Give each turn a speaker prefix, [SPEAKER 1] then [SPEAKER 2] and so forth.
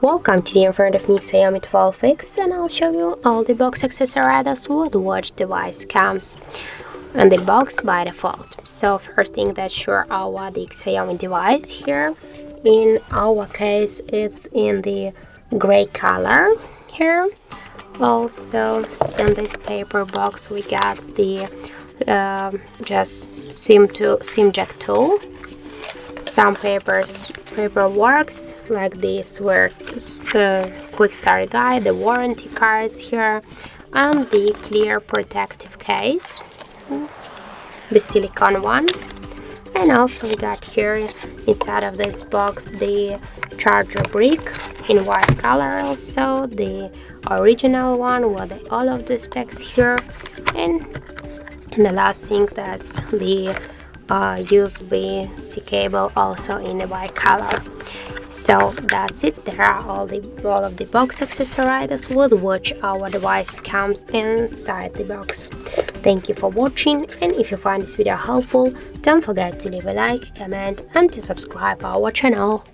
[SPEAKER 1] Welcome to the in front of me XIAOMI 12X, and I'll show you all the box accessories with which device comes in the box by default. So first thing that show our the XIAOMI device here. In our case, it's in the gray color here. Also in this paper box we got the just SIM jack tool, some paperworks like this were quick start guide, the warranty cards here, and the clear protective case, the silicone one. And also we got here inside of this box the charger brick in white color, also the original one with all of the specs here, and the last thing, that's the USB-C cable, also in the white color. So that's it. There are all of the box accessories with which our device comes inside the box. Thank you for watching, and if you find this video helpful, don't forget to leave a like, comment, and to subscribe our channel.